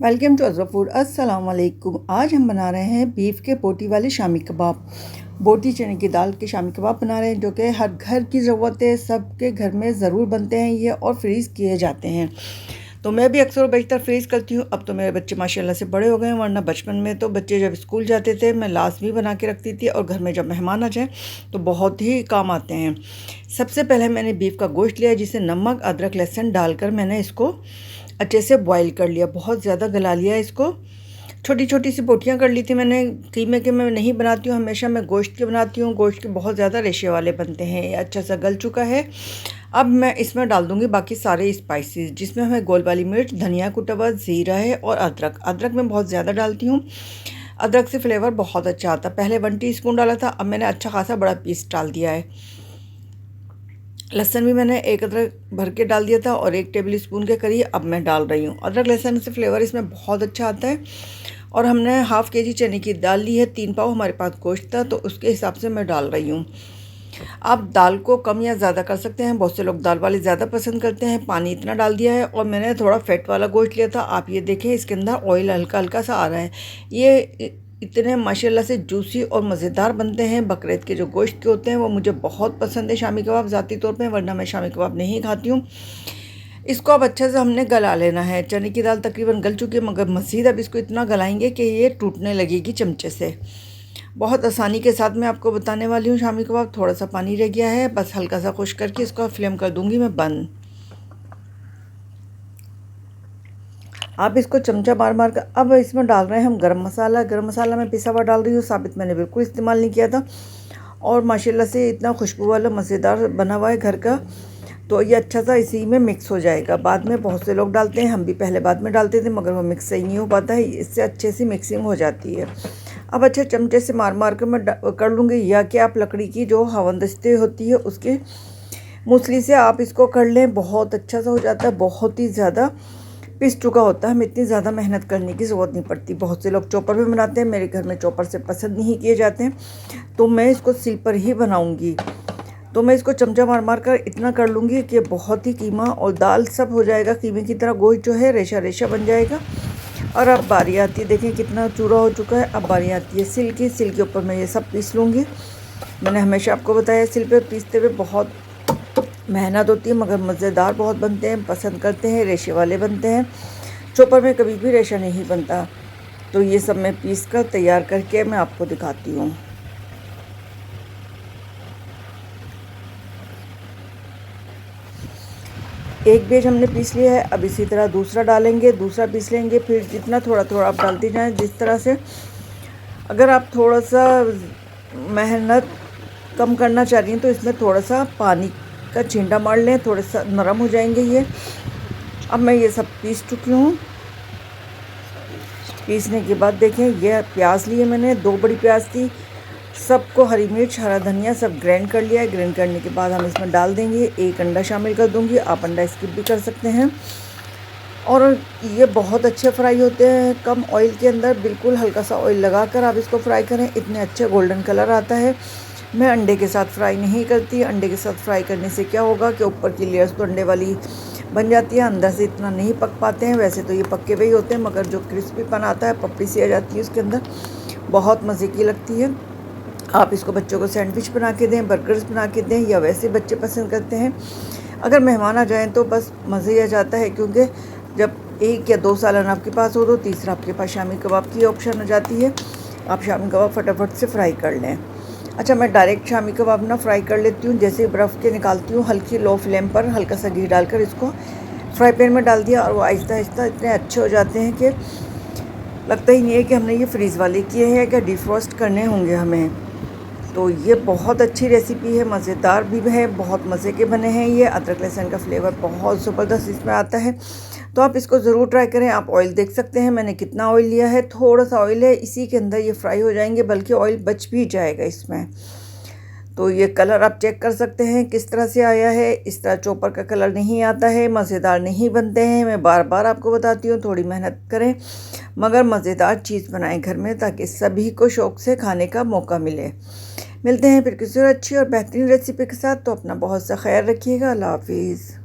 Welcome to Azra food. अस्सलाम वालेकुम। आज हम बना रहे हैं बीफ के बोटी वाले शामी कबाब। बोटी चने की दाल के शामी कबाब बना रहे हैं, जो कि हर घर की ज़रूरत है। सबके घर में ज़रूर बनते हैं ये और फ्रीज़ किए जाते हैं। तो मैं भी अक्सर बेशतर फ्रीज़ करती हूँ। अब तो मेरे बच्चे माशाल्लाह से बड़े हो गए हैं, वरना बचपन में तो बच्चे जब स्कूल जाते थे मैं लाजमी बना के रखती थी, और घर में जब मेहमान आ जाएँ तो बहुत ही काम आते हैं। सबसे पहले मैंने बीफ का गोश्त लिया, जिसे नमक, अदरक, लहसुन डालकर मैंने इसको अच्छे से बॉईल कर लिया। बहुत ज़्यादा गला लिया इसको। छोटी छोटी सी बोटियाँ कर ली थी मैंने। कीमे के मैं नहीं बनाती हूँ, हमेशा मैं गोश्त के बनाती हूँ। गोश्त के बहुत ज़्यादा रेशे वाले बनते हैं। ये अच्छा सा गल चुका है। अब मैं इसमें डाल दूँगी बाकी सारे स्पाइसेस, जिसमें हमें गोल वाली मिर्च, धनिया कुटा हुआ, ज़ीरा है और अदरक। अदरक मैं बहुत ज़्यादा डालती हूँ। अदरक से फ्लेवर बहुत अच्छा आता है। पहले 1 टीस्पून डाला था, अब मैंने अच्छा खासा बड़ा पीस डाल दिया है। लहसुन भी मैंने 1 अदरक भर के डाल दिया था, और 1 टेबल स्पून के करीब अब मैं डाल रही हूँ। अदरक लहसुन से फ्लेवर इसमें बहुत अच्छा आता है। और हमने हाफ़ केजी चने की दाल ली है। 3 पाव हमारे पास गोश्त था, तो उसके हिसाब से मैं डाल रही हूँ। आप दाल को कम या ज़्यादा कर सकते हैं। बहुत से लोग दाल वाली ज़्यादा पसंद करते हैं। पानी इतना डाल दिया है, और मैंने थोड़ा फैट वाला गोश्त लिया था। आप ये देखें, इसके अंदर ऑयल हल्का हल्का सा आ रहा है। ये इतने माशाल्लाह से जूसी और मज़ेदार बनते हैं। बकरीद के जो गोश्त के होते हैं वो मुझे बहुत पसंद है शामी कबाब ज़ाती तौर पे, वरना मैं शामी कबाब नहीं खाती हूँ। इसको अब अच्छे से हमने गला लेना है। चने की दाल तकरीबन गल चुकी है, मगर मज़ीद अब इसको इतना गलाएंगे कि ये टूटने लगेगी चमचे से। बहुत आसानी के साथ मैं आपको बताने वाली हूँ शामी कबाब। थोड़ा सा पानी रह गया है, बस हल्का सा खुश करके इसको फ्लेम कर दूँगी मैं बंद। आप इसको चमचा मार मार कर अब इसमें डाल रहे हैं हम गरम मसाला। गरम मसाला मैं पिसा हुआ डाल रही हूँ, साबित मैंने बिल्कुल इस्तेमाल नहीं किया था। और माशाल्लाह से इतना खुशबू वाला मज़ेदार बना हुआ है घर का। तो ये अच्छा सा इसी में मिक्स हो जाएगा। बाद में बहुत से लोग डालते हैं, हम भी पहले बाद में डालते थे, मगर वो मिक्स सही नहीं हो पाता है। इससे अच्छे से मिक्सिंग हो जाती है। अब अच्छे चमचे से मार मार कर मैं कर लूँगी, या कि आप लकड़ी की जो हवनदस्ती होती है उसके मूसली से आप इसको कर लें। बहुत अच्छा सा हो जाता है। बहुत ही ज़्यादा पिस चुका होता है, हमें इतनी ज़्यादा मेहनत करने की ज़रूरत नहीं पड़ती। बहुत से लोग चॉपर में बनाते हैं, मेरे घर में चॉपर से पसंद नहीं किए जाते हैं, तो मैं इसको सिल पर ही बनाऊंगी। तो मैं इसको चमचा मार मार कर इतना कर लूँगी कि बहुत ही कीमा और दाल सब हो जाएगा। कीमे की तरह गोश्त जो है रेशा रेशा बन जाएगा। और अब बारी आती है, देखें कितना चूरा हो चुका है। अब बारी आती है सिल की। सिल के ऊपर मैं ये सब पीस लूँगी। मैंने हमेशा आपको बताया, सिल पर पीसते हुए बहुत मेहनत होती है, मगर मज़ेदार बहुत बनते हैं, पसंद करते हैं। रेशे वाले बनते हैं। चॉपर में कभी भी रेशा नहीं बनता। तो ये सब मैं पीस कर तैयार करके मैं आपको दिखाती हूँ। एक बैच हमने पीस लिया है, अब इसी तरह दूसरा डालेंगे, दूसरा पीस लेंगे। फिर जितना थोड़ा थोड़ा आप डालते जाएं, जिस तरह से। अगर आप थोड़ा सा मेहनत कम करना चाह रही हैं तो इसमें थोड़ा सा पानी का छींटा मार लें, थोड़ा सा नरम हो जाएंगे ये। अब मैं ये सब पीस चुकी हूँ। पीसने के बाद देखें, ये प्याज लिए मैंने, 2 बड़ी प्याज थी। सबको हरी मिर्च, हरा धनिया सब ग्राइंड कर लिया है। ग्राइंड करने के बाद हम इसमें डाल देंगे। 1 अंडा शामिल कर दूंगी, आप अंडा स्किप भी कर सकते हैं। और ये बहुत अच्छे फ्राई होते हैं कम ऑयल के अंदर। बिल्कुल हल्का सा ऑयल लगाकर आप इसको फ्राई करें, इतने अच्छे गोल्डन कलर आता है। मैं अंडे के साथ फ्राई नहीं करती। अंडे के साथ फ्राई करने से क्या होगा कि ऊपर की लेयर्स तो अंडे वाली बन जाती है, अंदर से इतना नहीं पक पाते हैं। वैसे तो ये पक्के हुए ही होते हैं, मगर जो क्रिस्पीपन आता है, पपड़ी सी आ जाती है उसके अंदर, बहुत मज़े की लगती है। आप इसको बच्चों को सैंडविच बना के दें, बर्गर्स बना के दें, या वैसे बच्चे पसंद करते हैं। अगर मेहमान आ जाएँ तो बस मज़े ही आ जाता है, क्योंकि जब 1 या 2 सालन आपके पास हो तो तीसरा आपके पास शामी कबाब की ऑप्शन आ जाती है। आप शामी कबाब फटाफट से फ्राई कर लें। अच्छा, मैं डायरेक्ट शामी कबाब ना फ्राई कर लेती हूँ। जैसे बर्फ़ के निकालती हूँ, हल्की लो फ्लेम पर हल्का सा घी डालकर इसको फ्राई पैन में डाल दिया, और वो आहिस्ता आहिस्ता इतने अच्छे हो जाते हैं कि लगता ही नहीं है कि हमने ये फ्रीज़ वाले किए हैं, क्या डिफ्रॉस्ट करने होंगे हमें। तो ये बहुत अच्छी रेसिपी है, मज़ेदार भी है, बहुत मज़े के बने हैं ये। अदरक लहसुन का फ्लेवर बहुत ज़बरदस्त इसमें आता है। तो आप इसको ज़रूर ट्राई करें। आप ऑयल देख सकते हैं मैंने कितना ऑयल लिया है। थोड़ा सा ऑयल है, इसी के अंदर ये फ्राई हो जाएंगे, बल्कि ऑयल बच भी जाएगा इसमें। तो ये कलर आप चेक कर सकते हैं किस तरह से आया है। इस तरह चॉपर का कलर नहीं आता है, मज़ेदार नहीं बनते हैं। मैं बार बार आपको बताती हूँ, थोड़ी मेहनत करें, मगर मज़ेदार चीज़ बनाएं घर में, ताकि सभी को शौक़ से खाने का मौका मिले। मिलते हैं फिर किसी और अच्छी और बेहतरीन रेसिपी के साथ। तो अपना बहुत सा ख्याल रखिएगा। अल्लाह हाफिज़।